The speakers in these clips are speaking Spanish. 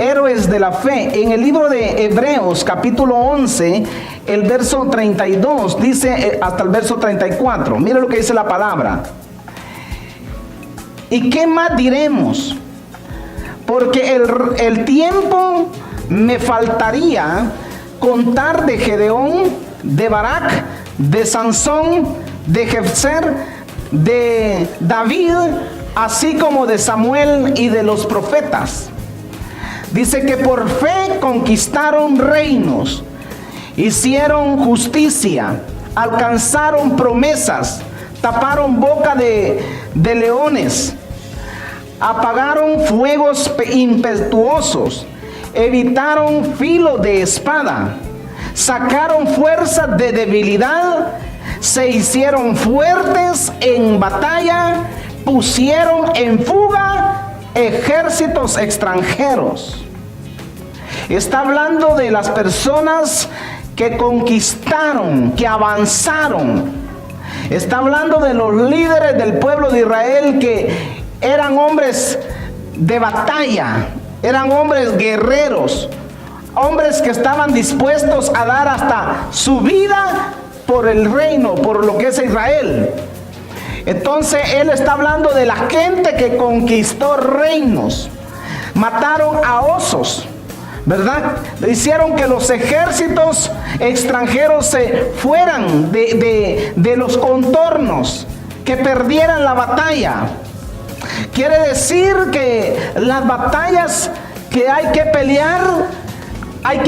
héroes de la fe. En el libro de Hebreos, capítulo 11, el verso 32, dice hasta el verso 34. Mira lo que dice la palabra. ¿Y qué más diremos? Porque el tiempo me faltaría contar de Gedeón, de Barak, de Sansón, de Jefser, de David, así como de Samuel y de los profetas. Dice que por fe conquistaron reinos, hicieron justicia, alcanzaron promesas, taparon boca de leones, apagaron fuegos impetuosos, evitaron filo de espada, sacaron fuerza de debilidad, se hicieron fuertes en batalla, pusieron en fuga ejércitos extranjeros. Está hablando de las personas que conquistaron, que avanzaron. Está hablando de los líderes del pueblo de Israel que eran hombres de batalla, eran hombres guerreros, hombres que estaban dispuestos a dar hasta su vida por el reino, por lo que es Israel. Entonces él está hablando de la gente que conquistó reinos, mataron a osos, ¿verdad? Hicieron que los ejércitos extranjeros se fueran de los contornos, que perdieran la batalla. Quiere decir que las batallas que hay que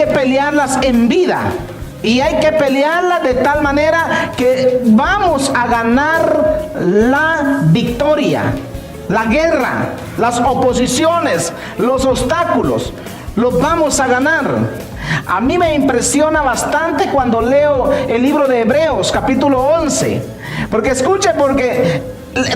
pelearlas en vida. Y hay que pelearlas de tal manera que vamos a ganar la victoria. La guerra, las oposiciones, los obstáculos, los vamos a ganar. A mí me impresiona bastante cuando leo el libro de Hebreos, capítulo 11. Porque escuche, porque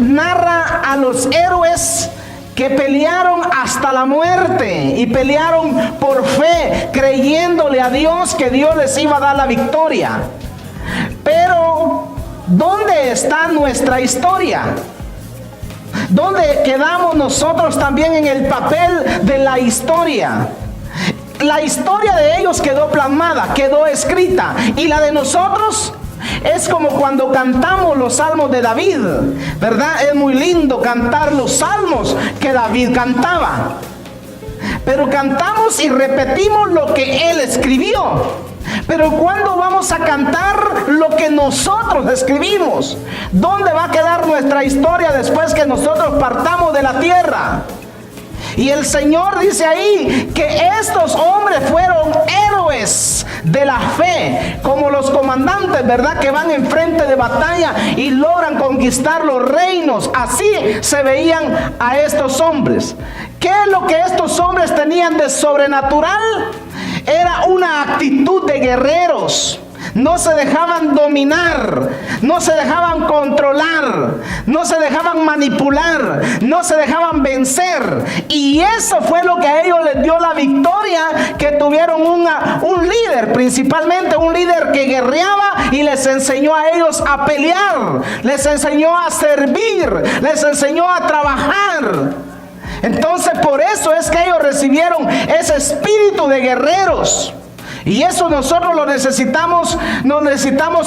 narra a los héroes que pelearon hasta la muerte y pelearon por fe, creyéndole a Dios que Dios les iba a dar la victoria. Pero, ¿dónde está nuestra historia? ¿Dónde quedamos nosotros también en el papel de la historia? La historia de ellos quedó plasmada, quedó escrita, y la de nosotros es como cuando cantamos los salmos de David, ¿verdad? Es muy lindo cantar los salmos que David cantaba, pero cantamos y repetimos lo que él escribió. Pero ¿cuándo vamos a cantar lo que nosotros escribimos? ¿Dónde va a quedar nuestra historia después que nosotros partamos de la tierra? Y el Señor dice ahí que estos hombres fueron héroes de la fe, como los comandantes, ¿verdad? Que van enfrente de batalla y logran conquistar los reinos. Así se veían a estos hombres. ¿Qué es lo que estos hombres tenían de sobrenatural? Era una actitud de guerreros. No se dejaban dominar, no se dejaban controlar, no se dejaban manipular, no se dejaban vencer. Y eso fue lo que a ellos les dio la victoria, que tuvieron un líder, principalmente un líder que guerreaba y les enseñó a ellos a pelear, les enseñó a servir, les enseñó a trabajar. Entonces por eso es que ellos recibieron ese espíritu de guerreros. Y eso nosotros lo necesitamos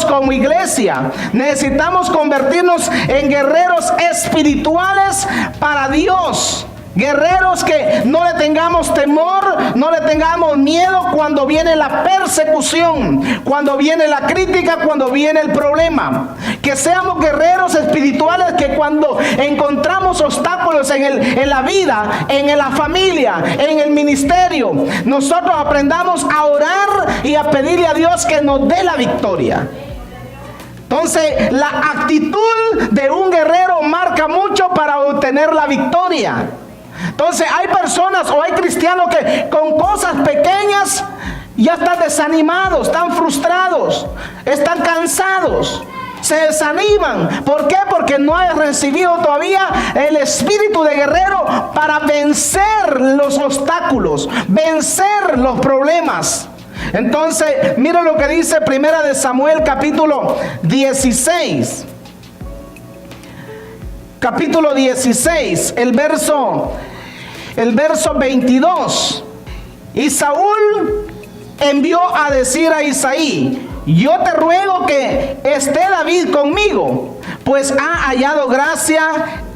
como iglesia. Necesitamos convertirnos en guerreros espirituales para Dios. Guerreros que no le tengamos temor, no le tengamos miedo cuando viene la persecución, cuando viene la crítica, cuando viene el problema. Que seamos guerreros espirituales que cuando encontramos obstáculos en la vida, en la familia, en el ministerio, nosotros aprendamos a orar y a pedirle a Dios que nos dé la victoria. Entonces, la actitud de un guerrero marca mucho para obtener la victoria. Entonces hay personas o hay cristianos que con cosas pequeñas ya están desanimados, están frustrados, están cansados, se desaniman. ¿Por qué? Porque no han recibido todavía el espíritu de guerrero para vencer los obstáculos, vencer los problemas. Entonces, mira lo que dice Primera de Samuel, capítulo 16. Capítulo 16, el verso 22. Y Saúl envió a decir a Isaí: yo te ruego que esté David conmigo, pues ha hallado gracia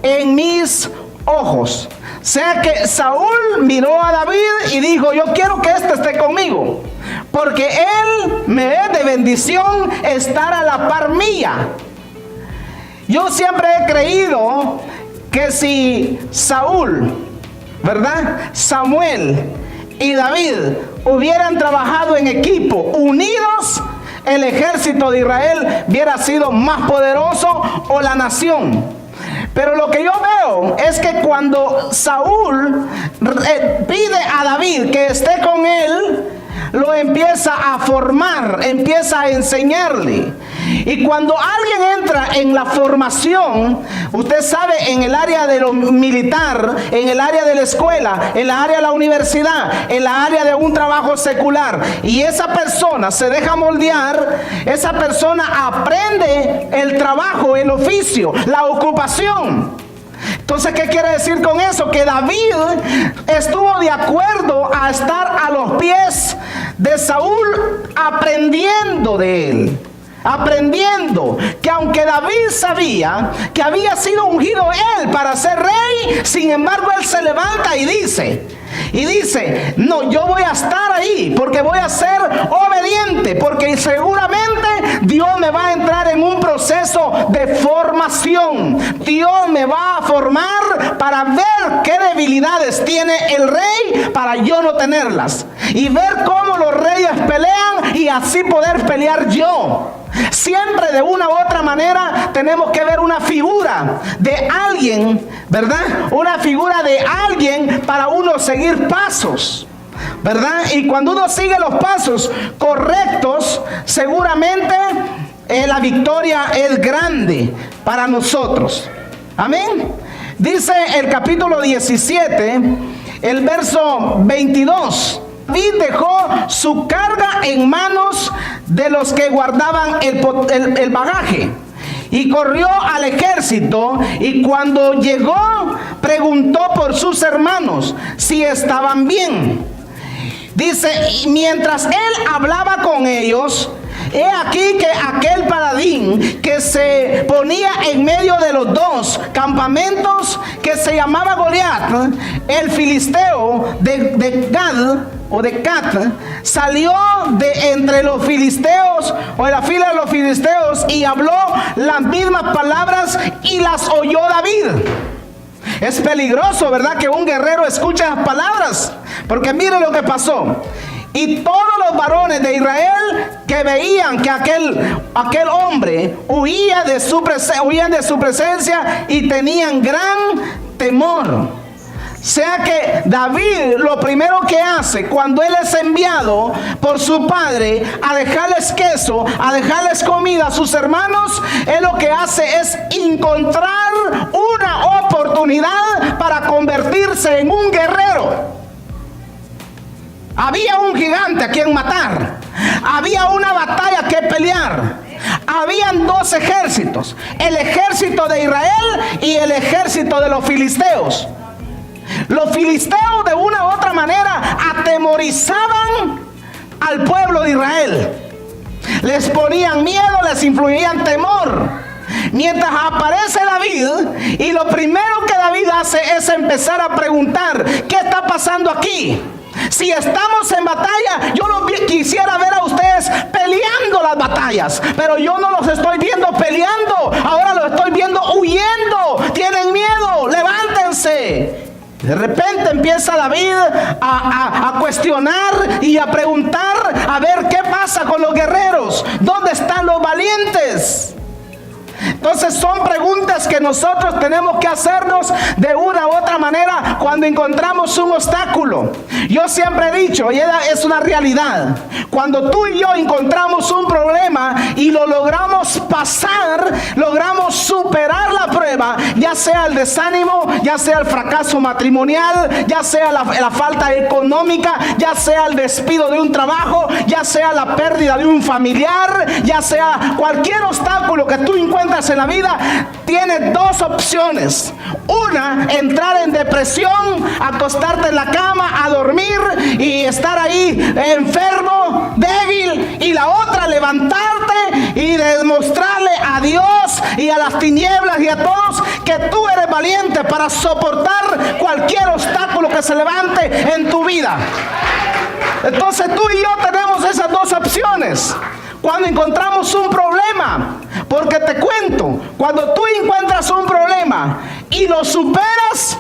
en mis ojos. O sea que Saúl miró a David y dijo: yo quiero que este esté conmigo, porque él me es de bendición estar a la par mía. Yo siempre he creído que si Saúl, ¿verdad?, Samuel y David hubieran trabajado en equipo, unidos, el ejército de Israel hubiera sido más poderoso, o la nación. Pero lo que yo veo es que cuando Saúl pide a David que esté con él, lo empieza a formar, empieza a enseñarle. Y cuando alguien entra en la formación, usted sabe, en el área de lo militar, en el área de la escuela, en la área de la universidad, en la área de un trabajo secular, y esa persona se deja moldear, esa persona aprende el trabajo, el oficio, la ocupación. Entonces, ¿qué quiere decir con eso? Que David estuvo de acuerdo a estar a los pies de Saúl, aprendiendo de él. Aprendiendo que aunque David sabía que había sido ungido él para ser rey, sin embargo él se levanta y dice: no, yo voy a estar ahí porque voy a ser obediente, porque seguramente Dios me va a entrar en un proceso de formación. Dios me va a formar para ver qué debilidades tiene el rey para yo no tenerlas, y ver cómo los reyes pelean y así poder pelear yo. Siempre de una u otra manera tenemos que ver una figura de alguien, ¿verdad? Una figura de alguien para uno seguir pasos, ¿verdad? Y cuando uno sigue los pasos correctos, seguramente la victoria es grande para nosotros. Amén. Dice el capítulo 17, el verso 22. David dejó su carga en manos de los que guardaban el bagaje y corrió al ejército, y cuando llegó preguntó por sus hermanos si estaban bien. Dice: mientras él hablaba con ellos, he aquí que aquel paladín que se ponía en medio de los dos campamentos, que se llamaba Goliat, el filisteo de Gad o de Gat, salió de entre los filisteos, o de la fila de los filisteos, y habló las mismas palabras y las oyó David. Es peligroso, ¿verdad?, que un guerrero escuche las palabras, porque mire lo que pasó. Y todos los varones de Israel que veían que aquel hombre huían de su presencia y tenían gran temor. O sea que David, lo primero que hace cuando él es enviado por su padre a dejarles queso, a dejarles comida a sus hermanos, él lo que hace es encontrar una oportunidad para convertirse en un guerrero. Había un gigante a quien matar, había una batalla que pelear, habían dos ejércitos: el ejército de Israel y el ejército de los filisteos. Los filisteos de una u otra manera atemorizaban al pueblo de Israel, les ponían miedo, les influían temor. Mientras aparece David, y lo primero que David hace es empezar a preguntar: ¿qué está pasando aquí? Si estamos en batalla, yo quisiera ver a ustedes peleando las batallas, pero yo no los estoy viendo peleando, ahora los estoy viendo huyendo. Tienen miedo, levántense. De repente empieza David a cuestionar y a preguntar, a ver qué pasa con los guerreros, ¿dónde están los valientes? Entonces son preguntas que nosotros tenemos que hacernos de una u otra manera cuando encontramos un obstáculo. Yo siempre he dicho, y es una realidad, cuando tú y yo encontramos un problema y lo logramos pasar, logramos superar la prueba, ya sea el desánimo, ya sea el fracaso matrimonial, ya sea la falta económica, ya sea el despido de un trabajo, ya sea la pérdida de un familiar, ya sea cualquier obstáculo que tú encuentres en la vida, tienes dos opciones. Una, entrar en depresión, acostarte en la cama a dormir y estar ahí enfermo, débil, y la otra levantarte y demostrarle a Dios y a las tinieblas y a todos que tú eres valiente para soportar cualquier obstáculo que se levante en tu vida. Entonces tú y yo tenemos esas dos opciones cuando encontramos un problema. Porque te cuento, cuando tú encuentras un problema y lo superas,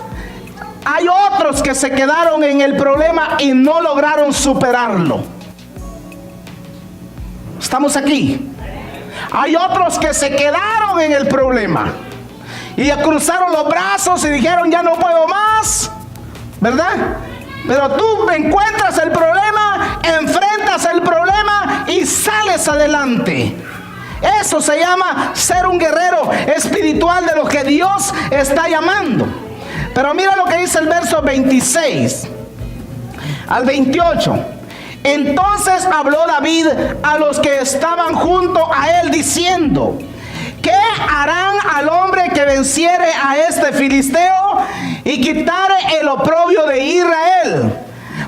hay otros que se quedaron en el problema y no lograron superarlo. ¿Estamos aquí? Hay otros que se quedaron en el problema y cruzaron los brazos y dijeron, ya no puedo más, ¿verdad? Pero tú encuentras el problema, enfrentas el problema y sales adelante. Eso se llama ser un guerrero espiritual de lo que Dios está llamando. Pero mira lo que dice el verso 26 al 28. Entonces habló David a los que estaban junto a él diciendo, ¿qué harán al hombre que venciere a este filisteo y quitare el oprobio de Israel?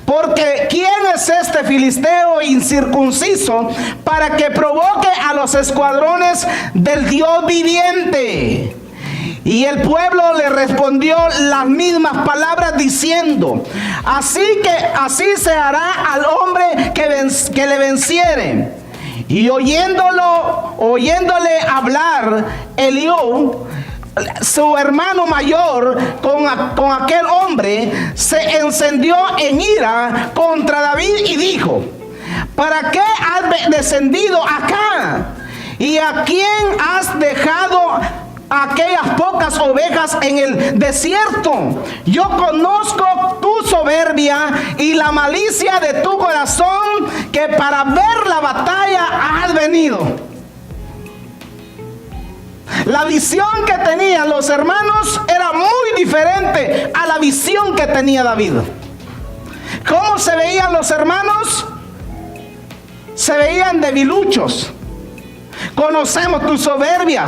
Porque ¿quién es este filisteo incircunciso para que provoque a los escuadrones del Dios viviente? Y el pueblo le respondió las mismas palabras diciendo, así se hará al hombre que le venciere. Y oyéndole hablar Eliú, su hermano mayor, con aquel hombre, se encendió en ira contra David y dijo, ¿para qué has descendido acá? ¿Y a quién has dejado aquellas pocas ovejas en el desierto? Yo conozco tu soberbia y la malicia de tu corazón, que para ver la batalla has venido. La visión que tenían los hermanos era muy diferente a la visión que tenía David. ¿Cómo se veían los hermanos? Se veían debiluchos. Conocemos tu soberbia.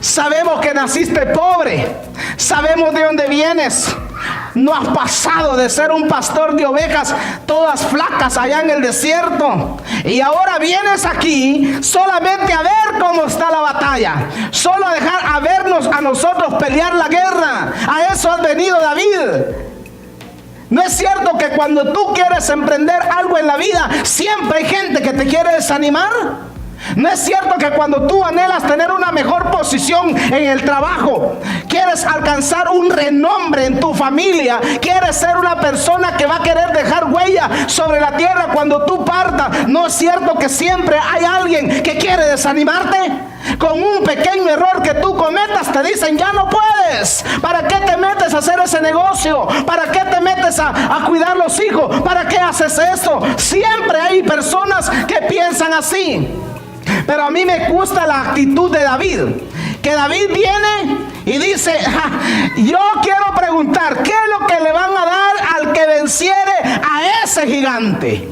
Sabemos que naciste pobre. Sabemos de dónde vienes. No has pasado de ser un pastor de ovejas todas flacas allá en el desierto. Y ahora vienes aquí solamente a ver cómo está la batalla. Solo a vernos a nosotros pelear la guerra. A eso has venido, David. ¿No es cierto que cuando tú quieres emprender algo en la vida, siempre hay gente que te quiere desanimar? ¿No es cierto que cuando tú anhelas tener una mejor posición en el trabajo, quieres alcanzar un renombre en tu familia, quieres ser una persona que va a querer dejar huella sobre la tierra cuando tú partas? ¿No es cierto que siempre hay alguien que quiere desanimarte? Con un pequeño error que tú cometas te dicen, ya no puedes. ¿Para qué te metes a hacer ese negocio? ¿Para qué te metes a cuidar los hijos? ¿Para qué haces eso? Siempre hay personas que piensan así. Pero a mí me gusta la actitud de David. Que David viene y dice, yo quiero preguntar, ¿qué es lo que le van a dar al que venciere a ese gigante?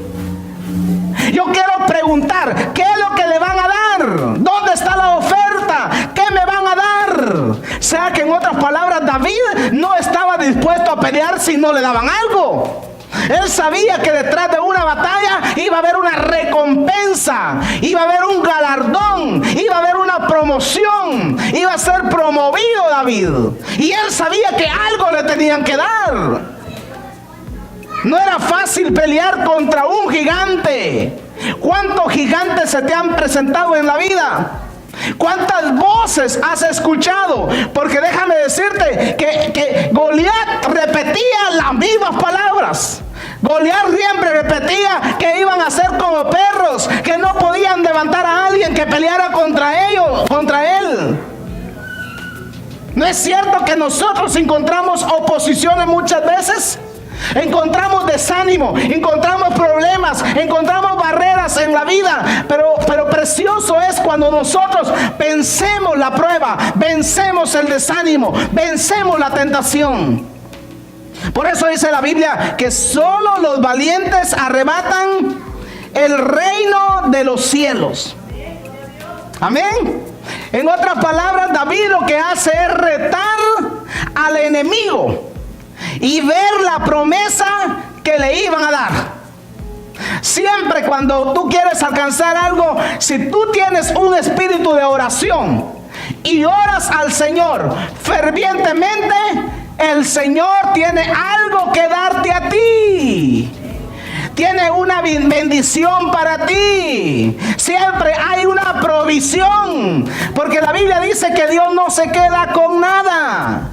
Yo quiero preguntar, ¿qué es lo que le van a dar? ¿Dónde está la oferta? ¿Qué me van a dar? O sea que en otras palabras, David no estaba dispuesto a pelear si no le daban algo. Él sabía que detrás de una batalla iba a haber una recompensa, iba a haber un galardón, iba a haber una promoción, iba a ser promovido David. Y él sabía que algo le tenían que dar. No era fácil pelear contra un gigante. ¿Cuántos gigantes se te han presentado en la vida? ¿Cuántas voces has escuchado? Porque déjame decirte que Goliat repetía las mismas palabras. Goliat siempre repetía que iban a ser como perros, que no podían levantar a alguien que peleara contra él. ¿No es cierto que nosotros encontramos oposiciones muchas veces? Encontramos desánimo, encontramos problemas, encontramos barreras en la vida, pero precioso es cuando nosotros vencemos la prueba, vencemos el desánimo, vencemos la tentación. Por eso dice la Biblia que solo los valientes arrebatan el reino de los cielos. Amén. En otras palabras, David lo que hace es retar al enemigo y ver la promesa que le iban a dar. Siempre cuando tú quieres alcanzar algo, si tú tienes un espíritu de oración y oras al Señor fervientemente, el Señor tiene algo que darte a ti. Tiene una bendición para ti. Siempre hay una provisión, porque la Biblia dice que Dios no se queda con nada.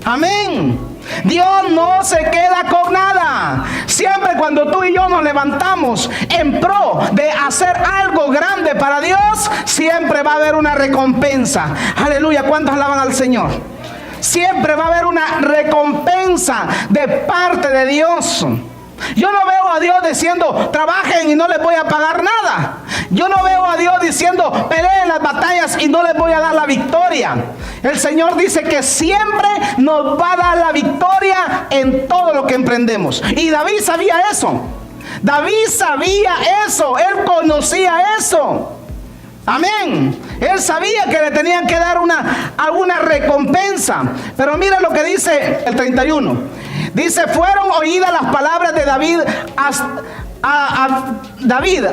Amén. Dios no se queda con nada. Siempre cuando tú y yo nos levantamos en pro de hacer algo grande para Dios, siempre va a haber una recompensa. Aleluya. ¿Cuántos alaban al Señor? Siempre va a haber una recompensa de parte de Dios. Yo no veo a Dios diciendo trabajen y no les voy a pagar nada. Yo no veo a Dios diciendo peleen las batallas y no les voy a dar la victoria. El Señor dice que siempre nos va a dar la victoria en todo lo que emprendemos. Y David sabía eso. David sabía eso. Él conocía eso. Amén. Él sabía que le tenían que dar alguna recompensa. Pero mira lo que dice el 31. Dice, fueron oídas las palabras de David a David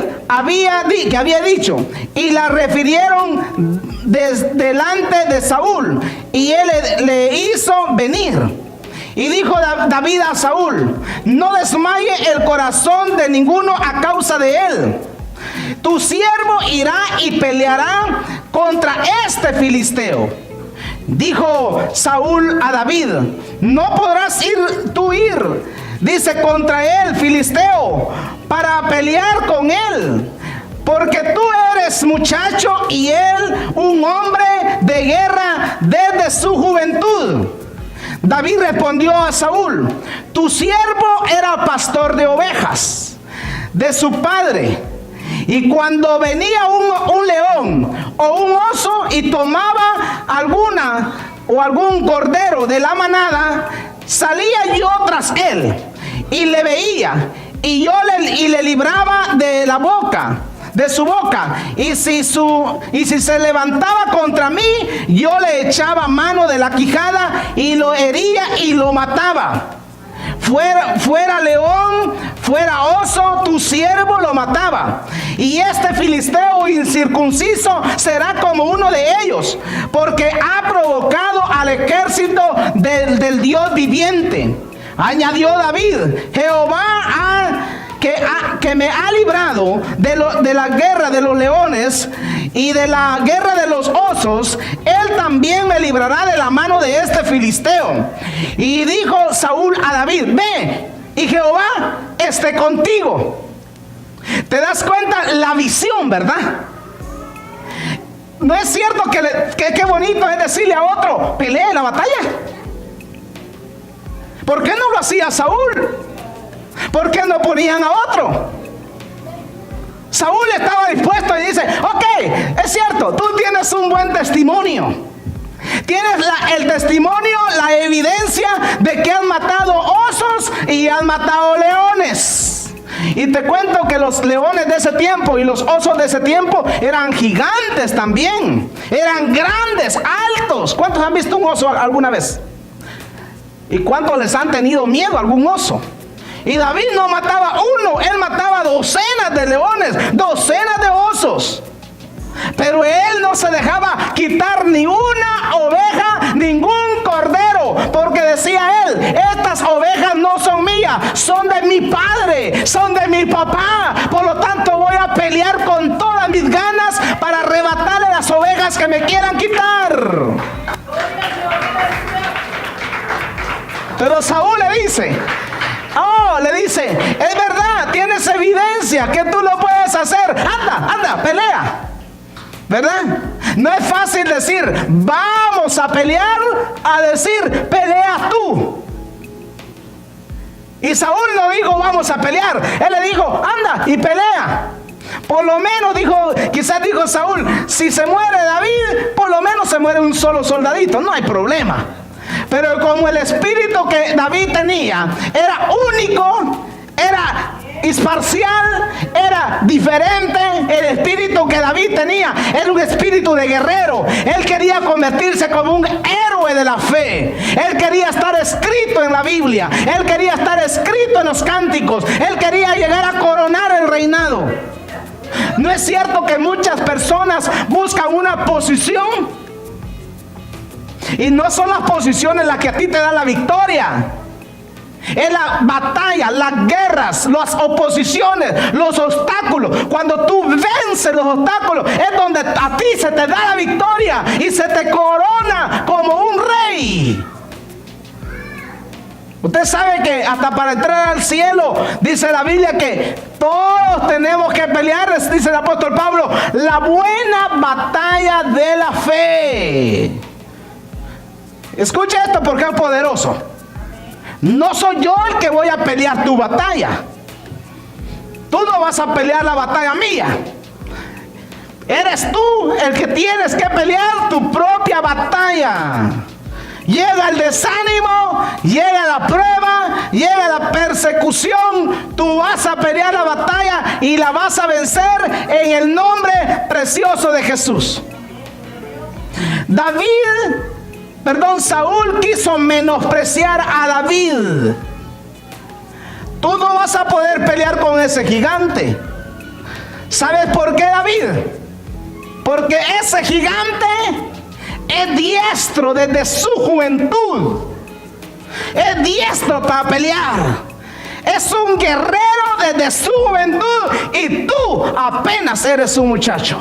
que había dicho, y la refirieron delante de Saúl, y él le hizo venir. Y dijo David a Saúl, no desmaye el corazón de ninguno a causa de él. Tu siervo irá y peleará contra este filisteo. Dijo Saúl a David, no podrás ir, dice, contra él, filisteo, para pelear con él, porque tú eres muchacho y él un hombre de guerra desde su juventud. David respondió a Saúl, tu siervo era pastor de ovejas de su padre. Y cuando venía un león o un oso y tomaba algún cordero de la manada, salía yo tras él y le veía, y le libraba de la boca, de su boca, y si se levantaba contra mí, yo le echaba mano de la quijada y lo hería y lo mataba. Fuera león, fuera oso, tu siervo lo mataba. Y este filisteo incircunciso será como uno de ellos, porque ha provocado al ejército del Dios viviente. Añadió David, Jehová que me ha librado de la guerra de los leones y de la guerra de los osos, él también me librará de la mano de este filisteo. Y dijo Saúl a David, ve, y Jehová esté contigo. ¿Te das cuenta la visión, verdad? ¿No es cierto que qué bonito es decirle a otro, pelee la batalla? ¿Por qué no lo hacía Saúl? ¿Por qué no ponían a otro? Saúl estaba dispuesto y dice, ok, es cierto, tú tienes un buen testimonio. Tienes el testimonio, la evidencia de que has matado osos y has matado leones. Y te cuento que los leones de ese tiempo y los osos de ese tiempo eran gigantes también. Eran grandes, altos. ¿Cuántos han visto un oso alguna vez? ¿Y cuántos les han tenido miedo a algún oso? Y David no mataba uno, él mataba docenas de leones, docenas de osos. Pero él no se dejaba quitar ni una oveja, ningún cordero, porque decía él, estas ovejas no son mías, son de mi padre, son de mi papá. Por lo tanto voy a pelear con todas mis ganas para arrebatarle las ovejas que me quieran quitar. Pero Saúl le dice, es verdad, tienes evidencia que tú lo puedes hacer. Anda, pelea. ¿Verdad? No es fácil decir, vamos a pelear, a decir, pelea tú. Y Saúl no dijo, vamos a pelear. Él le dijo, anda y pelea. Por lo menos quizás dijo Saúl, si se muere David, por lo menos se muere un solo soldadito, no hay problema. Pero como el espíritu que David tenía era único, era imparcial, era diferente, el espíritu que David tenía era un espíritu de guerrero. Él quería convertirse como un héroe héroe de la fe. Él quería estar escrito en la Biblia. Él quería estar escrito en los cánticos. Él quería llegar a coronar el reinado. ¿No es cierto que muchas personas buscan una posición? Y no son las posiciones las que a ti te dan la victoria. Es la batalla, las guerras, las oposiciones, los obstáculos. Cuando tú vences los obstáculos, es donde a ti se te da la victoria y se te corona como un rey. Usted sabe que hasta para entrar al cielo, dice la Biblia que todos tenemos que pelear, dice el apóstol Pablo, la buena batalla de la fe. Escuche esto porque es poderoso. No soy yo el que voy a pelear tu batalla. Tú no vas a pelear la batalla mía. Eres tú el que tienes que pelear tu propia batalla. Llega el desánimo, llega la prueba, llega la persecución. Tú vas a pelear la batalla y la vas a vencer en el nombre precioso de Jesús. Saúl quiso menospreciar a David. Tú no vas a poder pelear con ese gigante. ¿Sabes por qué, David? Porque ese gigante es diestro desde su juventud. Es diestro para pelear. Es un guerrero desde su juventud y tú apenas eres un muchacho.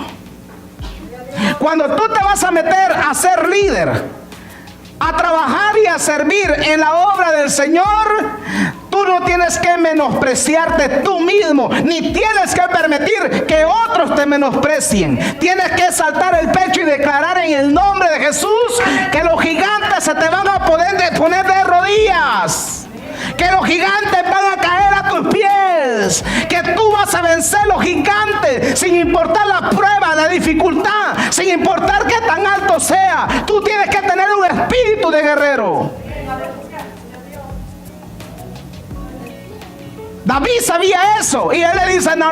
Cuando tú te vas a meter a ser líder, a trabajar y a servir en la obra del Señor, tú no tienes que menospreciarte tú mismo, ni tienes que permitir que otros te menosprecien. Tienes que saltar el pecho y declarar en el nombre de Jesús que los gigantes se te van a poder poner de rodillas, que los gigantes van a caer a tus pies, que tú vas a vencer los gigantes sin importar la prueba, la dificultad, sin importar qué tan alto sea. Tú tienes que tener un espíritu de guerrero. David sabía eso y él le dice: no,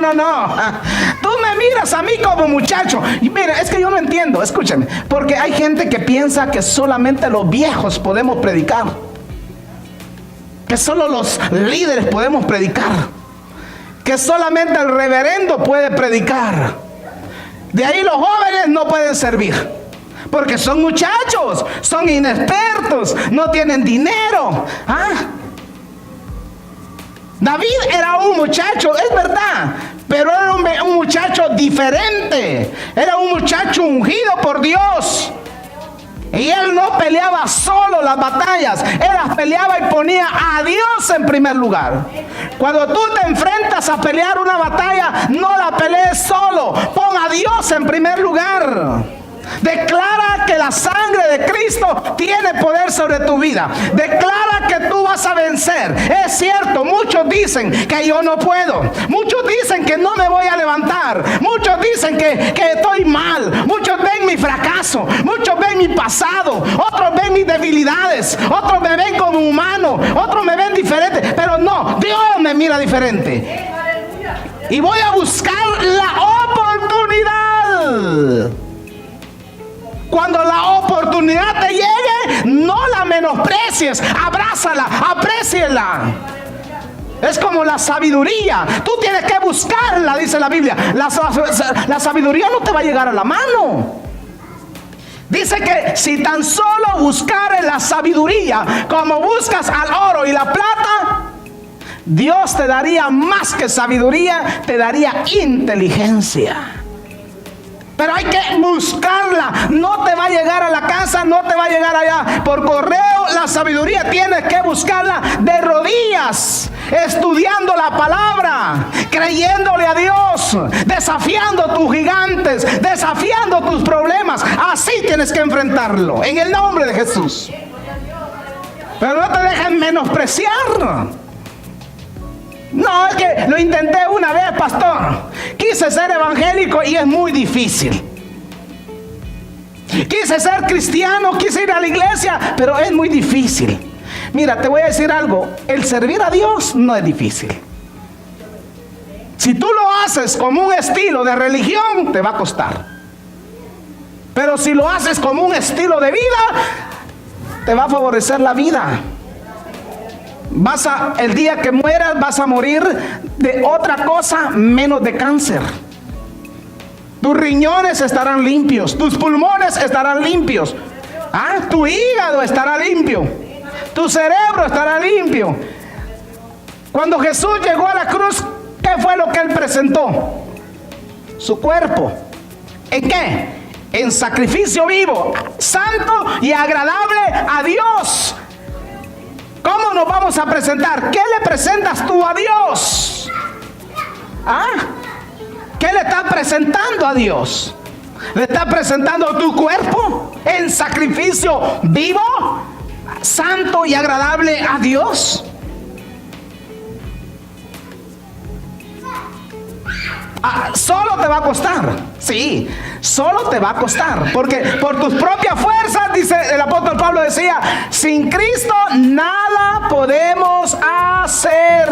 tú me miras a mí como muchacho. Y mira, es que yo no entiendo, escúchame, porque hay gente que piensa que solamente los viejos podemos predicar, que solo los líderes podemos predicar, que solamente el reverendo puede predicar. De ahí los jóvenes no pueden servir, porque son muchachos, son inexpertos, no tienen dinero. David era un muchacho, es verdad, pero era un muchacho diferente. Era un muchacho ungido por Dios. Y él no peleaba solo las batallas, él las peleaba y ponía a Dios en primer lugar. Cuando tú te enfrentas a pelear una batalla, no la pelees solo, pon a Dios en primer lugar. Declara que la sangre de Cristo tiene poder sobre tu vida. Declara que tú vas a vencer. Es cierto, muchos dicen que yo no puedo. Muchos dicen que no me voy a levantar. Muchos dicen que estoy mal. Muchos ven mi fracaso. Muchos ven mi pasado. Otros ven mis debilidades. Otros me ven como humano. Otros me ven diferente. Pero no, Dios me mira diferente. Y voy a buscar la oportunidad. Cuando la oportunidad te llegue, no la menosprecies, abrázala, apréciela. Es como la sabiduría, tú tienes que buscarla, dice la Biblia. La sabiduría no te va a llegar a la mano. Dice que si tan solo buscares la sabiduría como buscas al oro y la plata, Dios te daría más que sabiduría, te daría inteligencia. Pero hay que buscarla. No te va a llegar a la casa, no te va a llegar allá por correo. La sabiduría tienes que buscarla de rodillas, estudiando la palabra, creyéndole a Dios, desafiando tus gigantes, desafiando tus problemas. Así tienes que enfrentarlo, en el nombre de Jesús. Pero no te dejes menospreciar. No, es que lo intenté una vez, pastor. Quise ser evangélico y es muy difícil. Quise ser cristiano, quise ir a la iglesia, pero es muy difícil. Mira, te voy a decir algo. El servir a Dios no es difícil. Si tú lo haces como un estilo de religión, te va a costar. Pero si lo haces como un estilo de vida, te va a favorecer la vida. El día que mueras vas a morir de otra cosa menos de cáncer. Tus riñones estarán limpios, tus pulmones estarán limpios, tu hígado estará limpio, tu cerebro estará limpio. Cuando Jesús llegó a la cruz, ¿qué fue lo que Él presentó? Su cuerpo. ¿En qué? En sacrificio vivo, santo y agradable a Dios. ¿Cómo nos vamos a presentar? ¿Qué le presentas tú a Dios? ¿Qué le estás presentando a Dios? ¿Le estás presentando tu cuerpo en sacrificio vivo, santo y agradable a Dios? Solo te va a costar. Sí, solo te va a costar. Porque por tus propias fuerzas, dice el apóstol Pablo, decía, sin Cristo nada podemos hacer.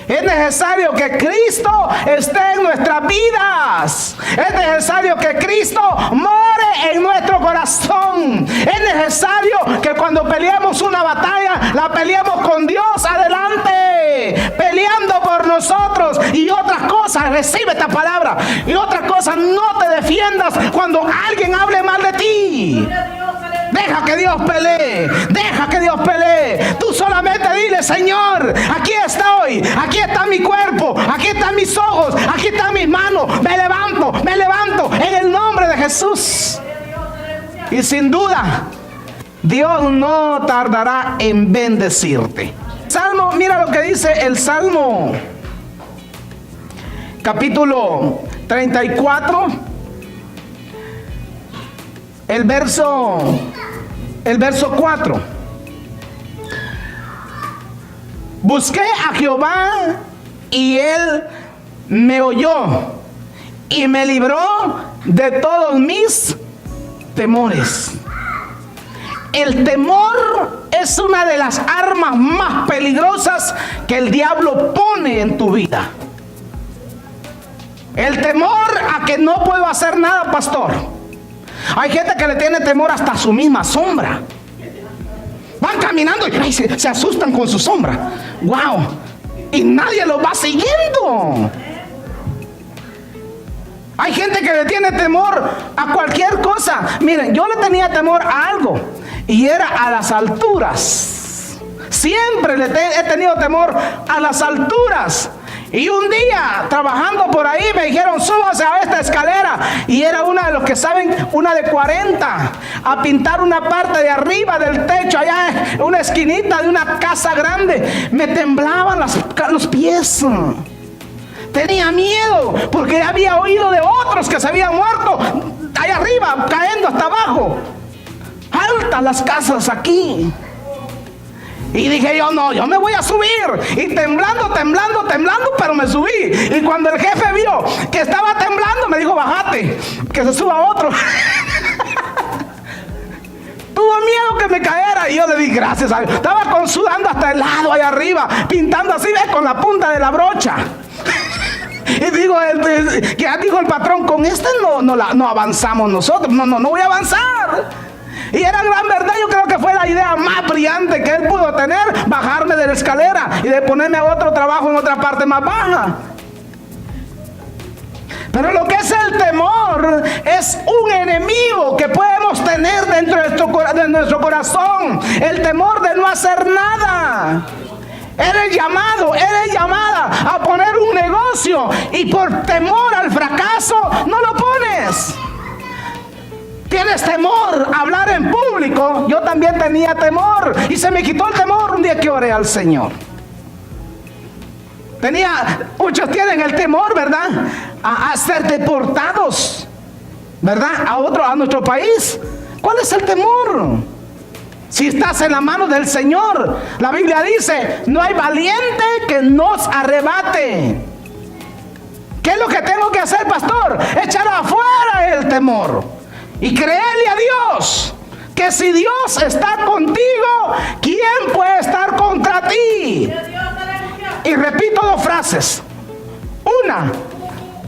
Es necesario que Cristo esté en nuestras vidas. Es necesario que Cristo more en nuestro corazón. Es necesario que cuando peleemos una batalla, la peleemos con Dios adelante, peleando por nosotros. Y otras cosas, recibe esta palabra. Y otras cosas, no te defiendas cuando alguien hable mal de ti. Deja que Dios pelee. Deja que Dios pelee. Tú solamente dile, Señor, aquí estoy. Aquí está mi cuerpo. Aquí están mis ojos. Aquí están mis manos. Me levanto en el nombre de Jesús. Y sin duda, Dios no tardará en bendecirte. Salmo, mira lo que dice el Salmo. Capítulo 34. El verso 4. Busqué a Jehová y Él me oyó y me libró de todos mis temores. El temor es una de las armas más peligrosas que el diablo pone en tu vida. El temor a que no puedo hacer nada, pastor. Hay gente que le tiene temor hasta a su misma sombra. Van caminando y se asustan con su sombra. ¡Wow! Y nadie los va siguiendo. Hay gente que le tiene temor a cualquier cosa. Miren, yo le tenía temor a algo, y era a las alturas. Siempre he tenido temor a las alturas. Y un día, trabajando por ahí, me dijeron, súbase a esta escalera. Y era una de los que saben, una de 40, a pintar una parte de arriba del techo, allá en una esquinita de una casa grande. Me temblaban los pies. Tenía miedo, porque había oído de otros que se habían muerto allá arriba, cayendo hasta abajo. Altas las casas aquí. Y dije yo, no, yo me voy a subir. Y temblando, pero me subí. Y cuando el jefe vio que estaba temblando, me dijo, bájate, que se suba otro. Tuvo miedo que me cayera. Y yo le di gracias a Dios. Estaba sudando hasta el lado allá arriba, pintando así, ¿ves? Con la punta de la brocha. Y digo, que ya dijo el patrón, con este no avanzamos nosotros. No voy a avanzar. Y era gran verdad. Yo creo que fue la idea más brillante que él pudo tener, bajarme de la escalera y de ponerme a otro trabajo en otra parte más baja. Pero lo que es el temor es un enemigo que podemos tener dentro de nuestro corazón. El temor de no hacer nada. Eres llamada a poner un negocio, y por temor al fracaso no lo pones. Tienes temor a hablar en público. Yo también tenía temor y se me quitó el temor un día que oré al Señor. Muchos tienen el temor, ¿verdad? A ser deportados, ¿verdad? A nuestro país. ¿Cuál es el temor? Si estás en la mano del Señor, la Biblia dice, no hay valiente que nos arrebate. ¿Qué es lo que tengo que hacer, pastor? Echar afuera el temor. Y creerle a Dios, que si Dios está contigo, ¿quién puede estar contra ti? Y repito 2 frases. Una,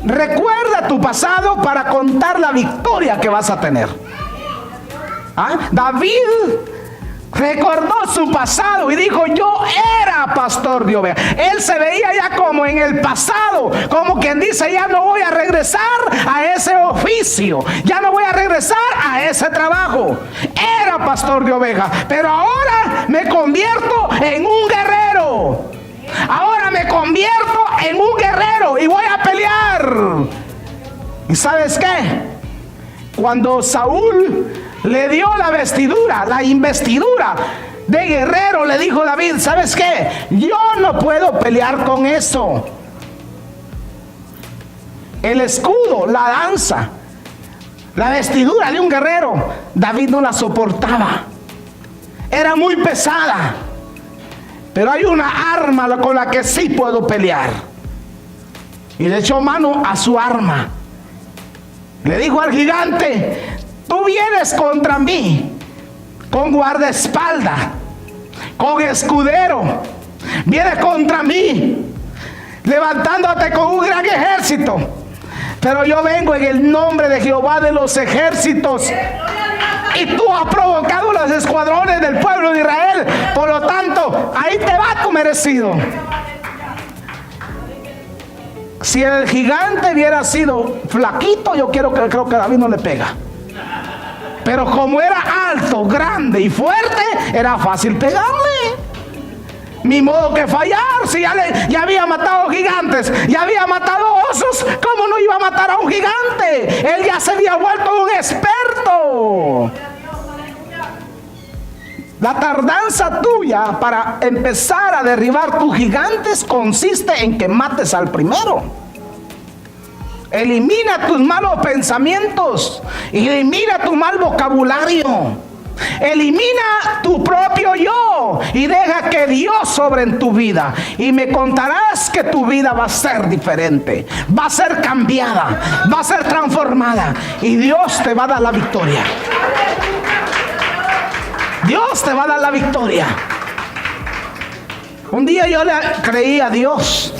recuerda tu pasado para contar la victoria que vas a tener. David recordó su pasado y dijo: yo era pastor de ovejas. Él se veía ya como en el pasado, como quien dice: ya no voy a regresar a ese oficio, ya no voy a regresar a ese trabajo. Era pastor de ovejas, pero ahora me convierto en un guerrero. Ahora me convierto en un guerrero y voy a pelear. ¿Y sabes qué? Cuando Saúl le dio la vestidura, la investidura de guerrero, le dijo David: ¿sabes qué? Yo no puedo pelear con eso. El escudo, la lanza, la vestidura de un guerrero, David no la soportaba. Era muy pesada. Pero hay una arma con la que sí puedo pelear. Y le echó mano a su arma. Le dijo al gigante: tú vienes contra mí con guardaespaldas, con escudero. Vienes contra mí levantándote con un gran ejército. Pero yo vengo en el nombre de Jehová de los ejércitos. Y tú has provocado los escuadrones del pueblo de Israel. Por lo tanto, ahí te va tu merecido. Si el gigante hubiera sido flaquito, creo que David no le pega. Pero como era alto, grande y fuerte, era fácil pegarle. Ni modo que fallar. Si ya había matado gigantes, ya había matado osos, ¿cómo no iba a matar a un gigante? Él ya se había vuelto un experto. La tardanza tuya para empezar a derribar tus gigantes consiste en que mates al primero. Elimina tus malos pensamientos, elimina tu mal vocabulario, elimina tu propio yo y deja que Dios sobre en tu vida. Y me contarás que tu vida va a ser diferente, va a ser cambiada, va a ser transformada y Dios te va a dar la victoria. Dios te va a dar la victoria. Un día yo le creí a Dios.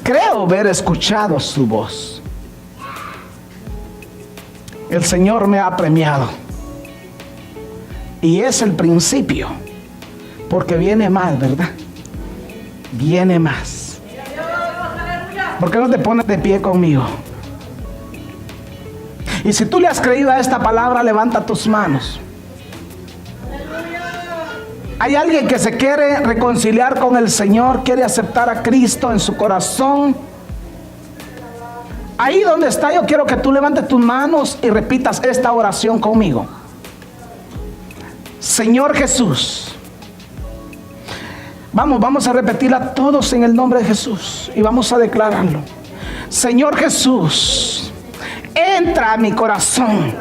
Creo haber escuchado su voz. El Señor me ha premiado. Y es el principio. Porque viene más, ¿verdad? Viene más. ¿Por qué no te pones de pie conmigo? Y si tú le has creído a esta palabra, levanta tus manos. Hay alguien que se quiere reconciliar con el Señor, quiere aceptar a Cristo en su corazón. Ahí donde está, yo quiero que tú levantes tus manos y repitas esta oración conmigo. Señor Jesús. Vamos a repetirla todos en el nombre de Jesús y vamos a declararlo. Señor Jesús, entra a mi corazón.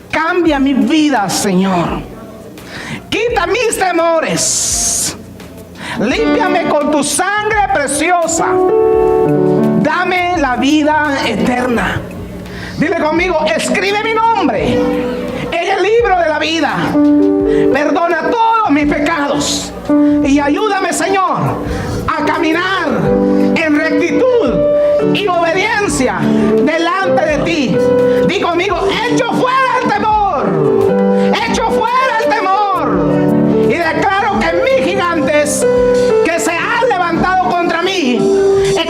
Cambia mi vida, Señor. Quita mis temores. Límpiame con tu sangre preciosa. Dame la vida eterna. Dile conmigo: escribe mi nombre en el libro de la vida. Perdona todos mis pecados. Y ayúdame, Señor, a caminar en rectitud y obediencia delante de ti. Di conmigo: echo fuera el temor. Echo fuera el temor. Y declaro que mis gigantes que se han levantado contra mí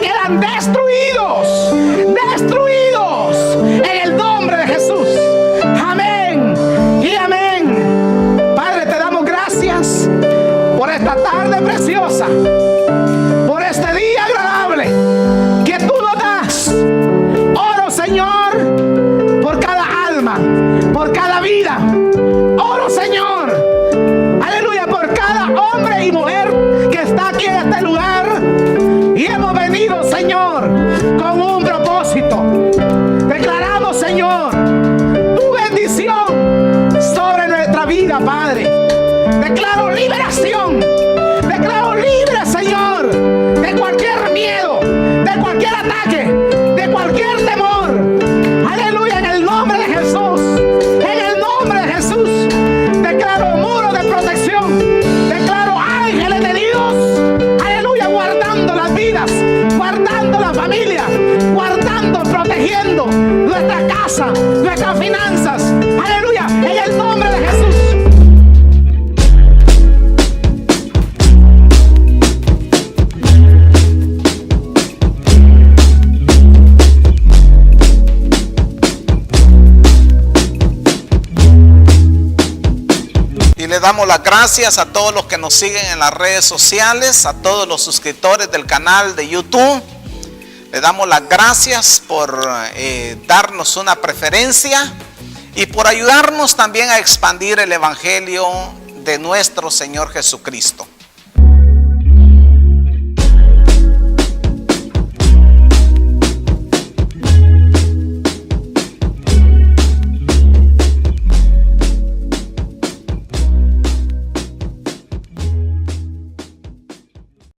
quedan destruidos. Destruidos en el nombre de Jesús. Amén y amén. Padre, te damos gracias por esta tarde preciosa, por este día agradable que tú nos das. Oro, Señor, por cada alma, por cada vida. Oro, Señor, aleluya, por cada hombre y mujer que está aquí en este lugar. Y hemos venido, Señor, con un propósito. Declaramos, Señor, tu bendición sobre nuestra vida, Padre. Declaro liberación. Declaro libre, Señor, de cualquier miedo, de cualquier ataque, de cualquier temor. Aleluya, en el nombre de Jesús. En el nombre de Jesús. Declaro muro de protección. Declaro ángeles de Dios. Aleluya, guardando las vidas, guardando la familia, guardando, protegiendo nuestra casa, nuestras finanzas. Aleluya, damos las gracias a todos los que nos siguen en las redes sociales, a todos los suscriptores del canal de YouTube. Le damos las gracias por darnos una preferencia y por ayudarnos también a expandir el evangelio de nuestro Señor Jesucristo.